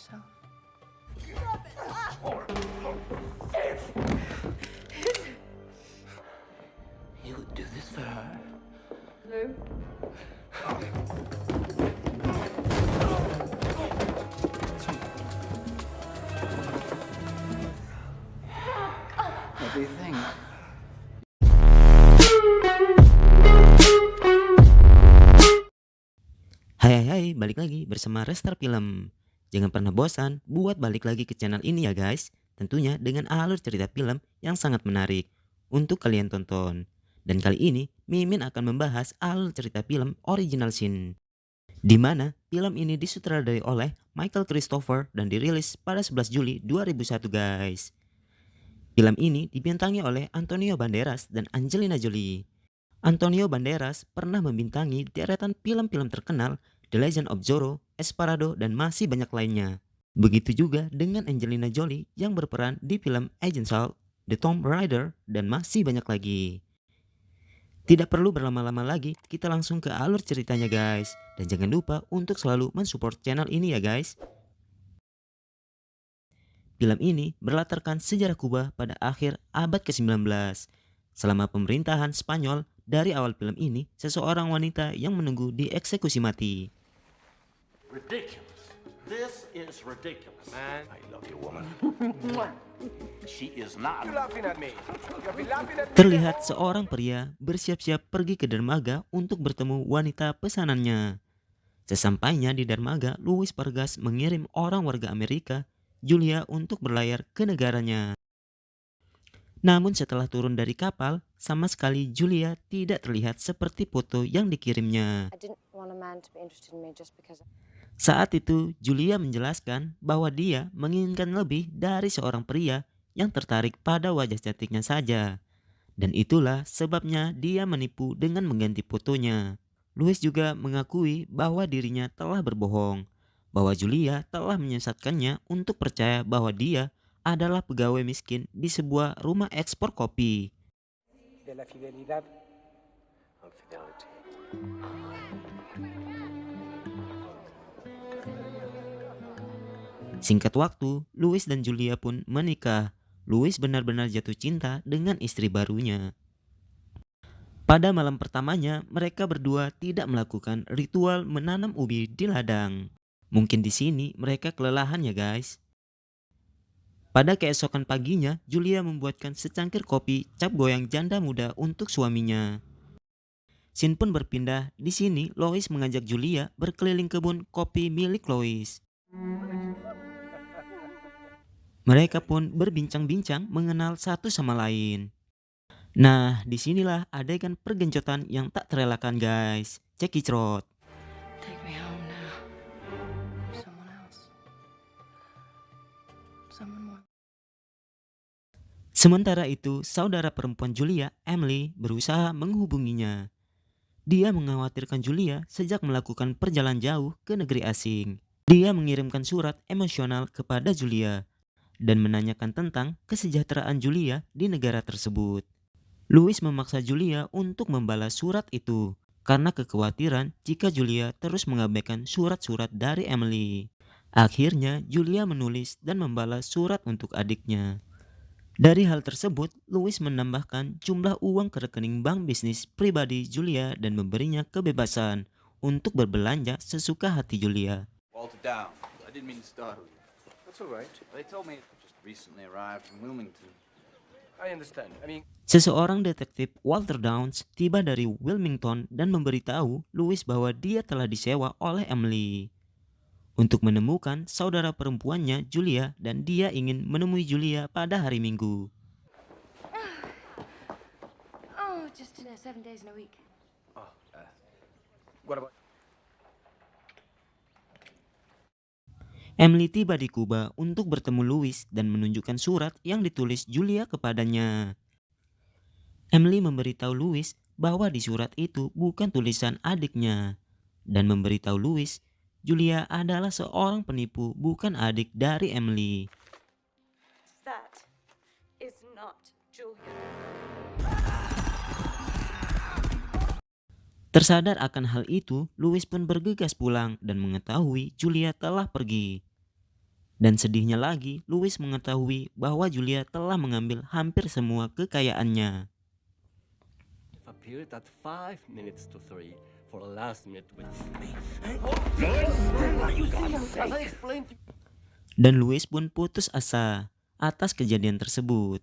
yourself. You would do this for her? Lou? What do you think? Hai, balik lagi bersama Restar Film. Jangan pernah bosan buat balik lagi ke channel ini ya guys. Tentunya dengan alur cerita film yang sangat menarik untuk kalian tonton. Dan kali ini Mimin akan membahas alur cerita film Original Sin, di mana film ini disutradarai oleh Michael Christopher dan dirilis pada 11 Juli 2001 guys. Film ini dibintangi oleh Antonio Banderas dan Angelina Jolie. Antonio Banderas pernah membintangi deretan film-film terkenal The Legend of Zorro, Desperado, dan masih banyak lainnya. Begitu juga dengan Angelina Jolie yang berperan di film Agent Salt, The Tomb Raider, dan masih banyak lagi. Tidak perlu berlama-lama lagi, kita langsung ke alur ceritanya guys. Dan jangan lupa untuk selalu mensupport channel ini ya guys. Film ini berlatarkan sejarah Kuba pada akhir abad ke-19. Selama pemerintahan Spanyol, dari awal film ini, seseorang wanita yang menunggu dieksekusi mati. Ridiculous. This is ridiculous. Man, I love you, woman. She is not. You laughing at me? You have been laughing at me. Terlihat seorang pria bersiap-siap pergi ke dermaga untuk bertemu wanita pesanannya. Sesampainya di dermaga, Louis Vargas mengirim orang warga Amerika, Julia, untuk berlayar ke negaranya. Namun setelah turun dari kapal, sama sekali Julia tidak terlihat seperti foto yang dikirimnya. Saat itu Julia menjelaskan bahwa dia menginginkan lebih dari seorang pria yang tertarik pada wajah cantiknya saja. Dan itulah sebabnya dia menipu dengan mengganti fotonya. Louis juga mengakui bahwa dirinya telah berbohong, bahwa Julia telah menyesatkannya untuk percaya bahwa dia adalah pegawai miskin di sebuah rumah ekspor kopi. De la fidelidad. Singkat waktu, Louis dan Julia pun menikah. Louis benar-benar jatuh cinta dengan istri barunya. Pada malam pertamanya, mereka berdua tidak melakukan ritual menanam ubi di ladang. Mungkin di sini mereka kelelahan ya guys. Pada keesokan paginya, Julia membuatkan secangkir kopi cap goyang janda muda untuk suaminya. Scene pun berpindah. Di sini, Louis mengajak Julia berkeliling kebun kopi milik Louis. Mereka pun berbincang-bincang mengenal satu sama lain. Nah, disinilah adegan pergencotan yang tak terelakkan guys. Check it out. Take me home now. Someone else. Someone more. Sementara itu, saudara perempuan Julia, Emily, berusaha menghubunginya. Dia mengkhawatirkan Julia sejak melakukan perjalanan jauh ke negeri asing. Dia mengirimkan surat emosional kepada Julia dan menanyakan tentang kesejahteraan Julia di negara tersebut. Louis memaksa Julia untuk membalas surat itu karena kekhawatiran jika Julia terus mengabaikan surat-surat dari Emily. Akhirnya, Julia menulis dan membalas surat untuk adiknya. Dari hal tersebut, Louis menambahkan jumlah uang ke rekening bank bisnis pribadi Julia dan memberinya kebebasan untuk berbelanja sesuka hati Julia. Walter Downs. I didn't mean to startle you. That's all right. They told me I just recently arrived from Wilmington. I understand. I mean, Seseorang detektif Walter Downs tiba dari Wilmington dan memberitahu Louis bahwa dia telah disewa oleh Emily untuk menemukan saudara perempuannya Julia, dan dia ingin menemui Julia pada hari Minggu. Oh, just 7 days in a week. what about? Emily tiba di Kuba untuk bertemu Louis dan menunjukkan surat yang ditulis Julia kepadanya. Emily memberitahu Louis bahwa di surat itu bukan tulisan adiknya, dan memberitahu Louis Julia adalah seorang penipu, bukan adik dari Emily. That is not Julia. Tersadar akan hal itu, Louis pun bergegas pulang dan mengetahui Julia telah pergi. Dan sedihnya lagi, Louis mengetahui bahwa Julia telah mengambil hampir semua kekayaannya. Appeared at 5 minutes to 3 for a last minute with me. As I explained to Dan Louis pun putus asa atas kejadian tersebut.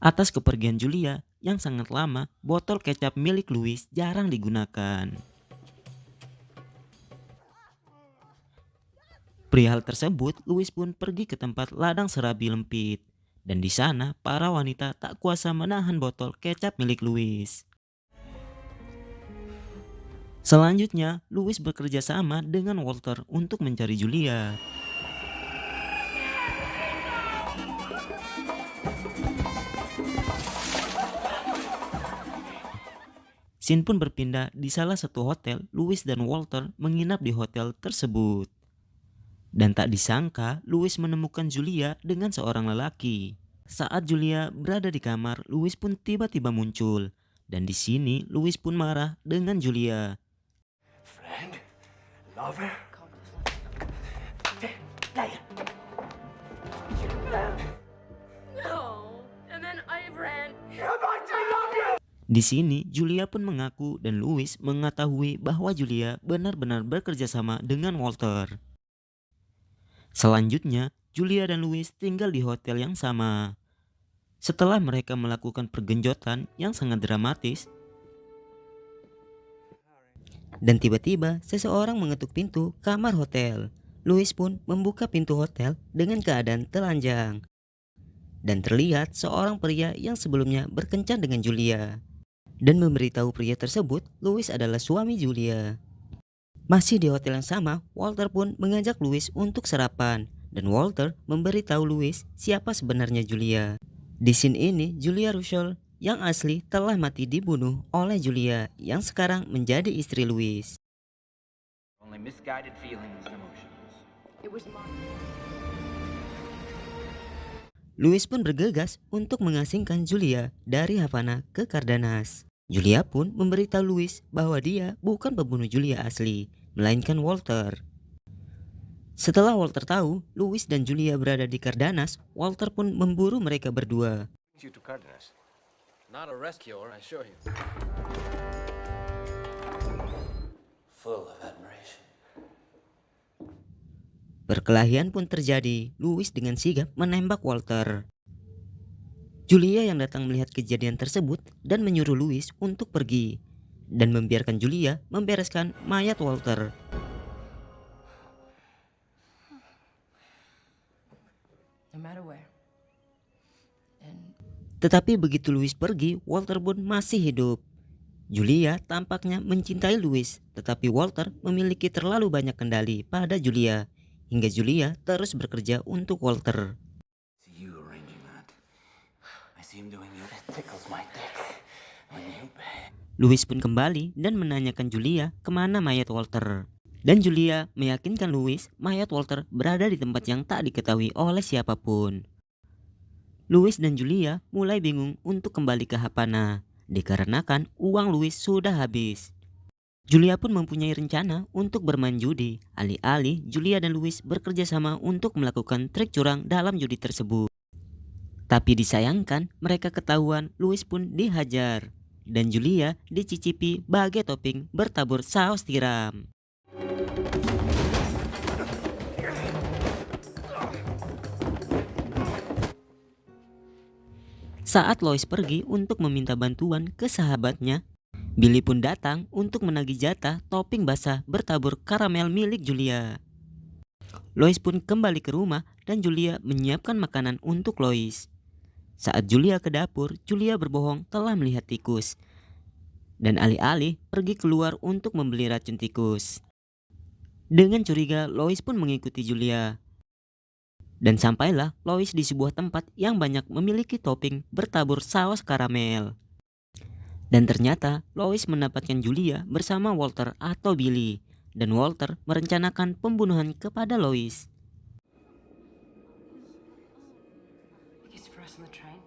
Atas kepergian Julia yang sangat lama, botol kecap milik Louis jarang digunakan. Perihal tersebut, Louis pun pergi ke tempat ladang serabi lempit. Dan di sana, para wanita tak kuasa menahan botol kecap milik Louis. Selanjutnya, Louis bekerja sama dengan Walter untuk mencari Julia. Scene pun berpindah di salah satu hotel. Louis dan Walter menginap di hotel tersebut. Dan tak disangka, Louis menemukan Julia dengan seorang lelaki. Saat Julia berada di kamar, Louis pun tiba-tiba muncul. Dan di sini, Louis pun marah dengan Julia. friend, lover. No. And then I ran. Di sini, Julia pun mengaku dan Louis mengetahui bahwa Julia benar-benar bekerja sama dengan Walter. Selanjutnya, Julia dan Louis tinggal di hotel yang sama. Setelah mereka melakukan pergenjotan yang sangat dramatis, dan tiba-tiba seseorang mengetuk pintu kamar hotel. Louis pun membuka pintu hotel dengan keadaan telanjang. Dan terlihat seorang pria yang sebelumnya berkencan dengan Julia. Dan memberitahu pria tersebut Louis adalah suami Julia. Masih di hotel yang sama, Walter pun mengajak Louis untuk sarapan. Dan Walter memberitahu Louis siapa sebenarnya Julia. Di scene ini, Julia Russell yang asli telah mati dibunuh oleh Julia yang sekarang menjadi istri Louis. Only misguided feelings and emotions. It was mine. Louis pun bergegas untuk mengasingkan Julia dari Havana ke Cardenas. Julia pun memberitahu Louis bahwa dia bukan pembunuh Julia asli, melainkan Walter. Setelah Walter tahu Louis dan Julia berada di Cardenas, Walter pun memburu mereka berdua. You to Cardenas. Not a rescuer, I assure you. Full of admiration. Perkelahian pun terjadi. Louis dengan sigap menembak Walter. Julia yang datang melihat kejadian tersebut dan menyuruh Louis untuk pergi dan membiarkan Julia membereskan mayat Walter. No matter where. And Tetapi begitu Louis pergi, Walter pun masih hidup. Julia tampaknya mencintai Louis, tetapi Walter memiliki terlalu banyak kendali pada Julia, hingga Julia terus bekerja untuk Walter. See you arranging that. I see him doing you. It tickles my dick when you bang. Louis pun kembali dan menanyakan Julia kemana mayat Walter. Dan Julia meyakinkan Louis mayat Walter berada di tempat yang tak diketahui oleh siapapun. Louis dan Julia mulai bingung untuk kembali ke Havana, dikarenakan uang Louis sudah habis. Julia pun mempunyai rencana untuk bermain judi. Alih-alih Julia dan Louis bekerja sama untuk melakukan trik curang dalam judi tersebut. Tapi disayangkan mereka ketahuan, Louis pun dihajar. Dan Julia dicicipi bagai topping bertabur saus tiram. Saat Lois pergi untuk meminta bantuan ke sahabatnya, Billy pun datang untuk menagih jatah topping basah bertabur karamel milik Julia. Lois pun kembali ke rumah dan Julia menyiapkan makanan untuk Lois. Saat Julia ke dapur, Julia berbohong telah melihat tikus. Dan alih-alih pergi keluar untuk membeli racun tikus. Dengan curiga, Lois pun mengikuti Julia. Dan sampailah Lois di sebuah tempat yang banyak memiliki topping bertabur saus karamel. Dan ternyata Lois mendapatkan Julia bersama Walter atau Billy. Dan Walter merencanakan pembunuhan kepada Lois. Kiss for us on the train.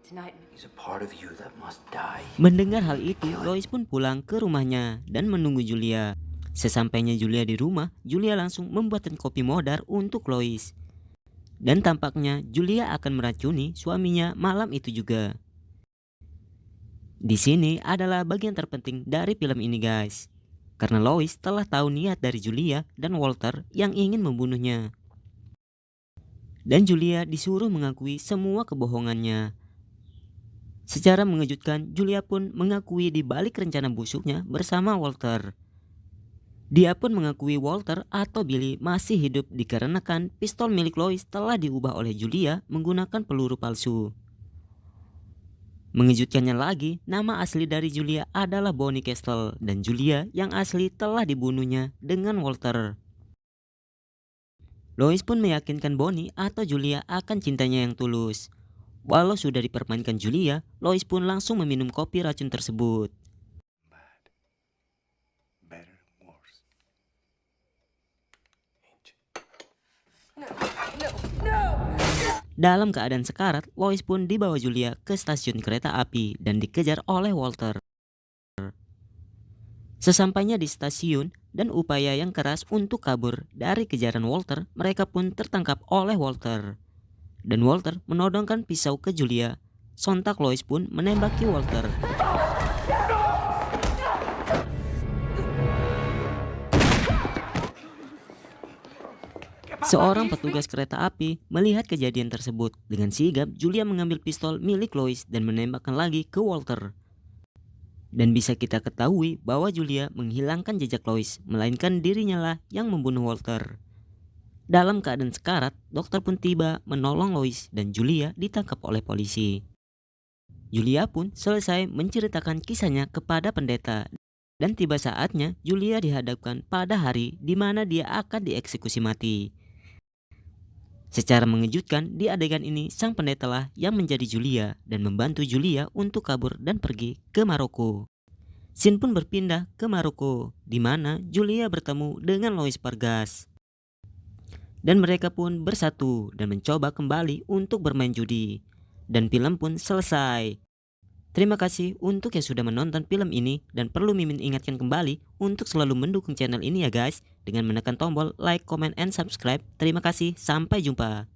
Tonight. He's a part of you that must die. Mendengar hal itu, Lois pun pulang ke rumahnya dan menunggu Julia. Sesampainya Julia di rumah, Julia langsung membuatkan kopi modar untuk Lois. Dan tampaknya Julia akan meracuni suaminya malam itu juga. Di sini adalah bagian terpenting dari film ini guys. Karena Lois telah tahu niat dari Julia dan Walter yang ingin membunuhnya. Dan Julia disuruh mengakui semua kebohongannya. Secara mengejutkan, Julia pun mengakui di balik rencana busuknya bersama Walter. Dia pun mengakui Walter atau Billy masih hidup dikarenakan pistol milik Lois telah diubah oleh Julia menggunakan peluru palsu. Mengejutkannya lagi, nama asli dari Julia adalah Bonnie Castle dan Julia yang asli telah dibunuhnya dengan Walter. Lois pun meyakinkan Bonnie atau Julia akan cintanya yang tulus. Walau sudah dipermainkan Julia, Lois pun langsung meminum kopi racun tersebut. Dalam keadaan sekarat, Lois pun dibawa Julia ke stasiun kereta api dan dikejar oleh Walter. Sesampainya di stasiun dan upaya yang keras untuk kabur dari kejaran Walter, mereka pun tertangkap oleh Walter. Dan Walter menodongkan pisau ke Julia. Sontak Lois pun menembaki Walter. Seorang petugas kereta api melihat kejadian tersebut. Dengan sigap, Julia mengambil pistol milik Lois dan menembakkan lagi ke Walter. Dan bisa kita ketahui bahwa Julia menghilangkan jejak Lois, melainkan dirinya lah yang membunuh Walter. Dalam keadaan sekarat, dokter pun tiba menolong Lois dan Julia ditangkap oleh polisi. Julia pun selesai menceritakan kisahnya kepada pendeta. Dan tiba saatnya Julia dihadapkan pada hari di mana dia akan dieksekusi mati. Secara mengejutkan, di adegan ini sang pendeta lah yang menjadi Julia dan membantu Julia untuk kabur dan pergi ke Maroko. Scene pun berpindah ke Maroko, di mana Julia bertemu dengan Lois Pargas. Dan mereka pun bersatu dan mencoba kembali untuk bermain judi. Dan film pun selesai. Terima kasih untuk yang sudah menonton film ini dan perlu Mimin ingatkan kembali untuk selalu mendukung channel ini ya guys dengan menekan tombol like, comment, and subscribe. Terima kasih, sampai jumpa.